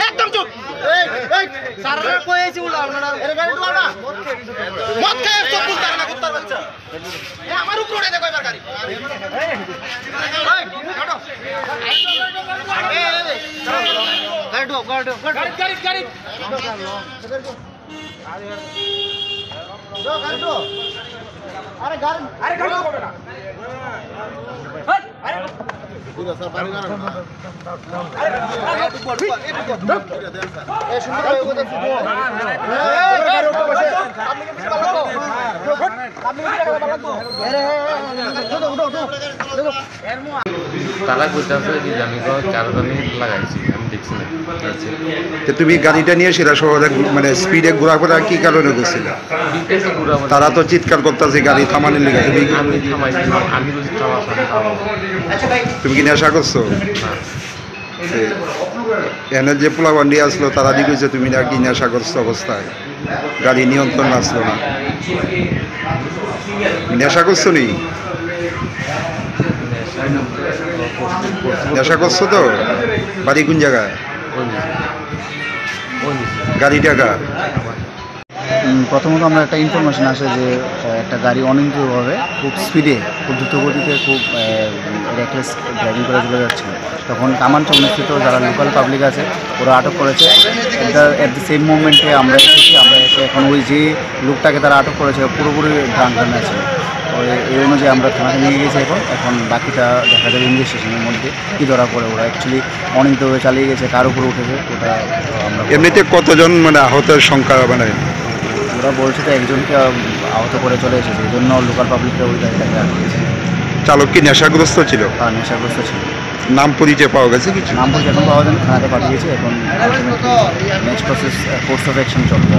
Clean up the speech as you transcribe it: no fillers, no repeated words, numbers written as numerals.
একদম চুপ সারা কইছি উলা আপনারা এর গাড়ি ঢোকা না মত খেয়ে চুপ করতে না কুত্তার বাচ্চা এ আমার উপর উড়ে দে কয়বার গাড়ি এই কাটো গাড়ি ঢোক গাড়ি গাড়ি আরে গাড়ি করবে না আরে ঠিক আছে পানি না এ সুন্দর হয়ে গেছে তারা কইতাছে যে আমি তো চারজনই লাগাইছি আমি দেখছি না। তুমি গাড়িটা নিয়ে সেরা শহরে মানে স্পিডে ঘোরাফেরা কি কারণে করছিল? তারা তো চিৎকার করতেছে গাড়ি থামানোর লেগে, আমি থামাইছি, আমি বুঝি তুমি কি নেশা করছো? এনে যে পোলাবান্ডি আসলো তারা দিকেছে তুমি নাকি নেশা করছো অবস্থায়, গাড়ি নিয়ন্ত্রণ আসলো না, নেশা করছো নি? নেশা করছো তো? বাড়ি কোন জায়গায়? গাড়ি টাকা প্রথমত আমরা একটা ইনফরমেশন আসে যে একটা গাড়ি অনিয়ন্ত্রিতভাবে খুব স্পিডে খুব দ্রুত গতিতে খুব রেকলেস ড্রাইভিং করে চলে যাচ্ছিল। তখন কামানচৌনিস্থিত যারা লোকাল পাবলিক আছে ওরা আটক করেছে। এট দ্য সেম মুভমেন্টে আমরা এসেছি, আমরা এসে এখন ওই যে লোকটাকে তারা আটক করেছে পুরোপুরি ড্রাঙ্কান আছে, এই অনুযায়ী আমরা থানাতে নিয়ে গেছি। এখন বাকিটা দেখা যাবে ইনভেস্টিগেশনের মধ্যে কী ধরা পড়ে। ওরা অ্যাকচুয়ালি অনিয়ন্ত্রিতভাবে চালিয়ে গেছে, কার উপরে উঠেছে ওটা আমরা। এমনিতে কতজন মানে আহতের সংখ্যা মানে? ওরা বলছে তো একজনকে আহত করে চলে এসেছে, এই জন্য লোকাল পাবলিকরা ওই গাড়িটাকে আটকেছে। চালক কি নেশাগ্রস্ত ছিল? হ্যাঁ, নেশাগ্রস্ত ছিল। নাম পরিচয় পাওয়া গেছে কিছু? নাম পরিচয় এখন পাওয়া যায়, থানাতে পাঠিয়েছে। এখন next process course of action চলবে।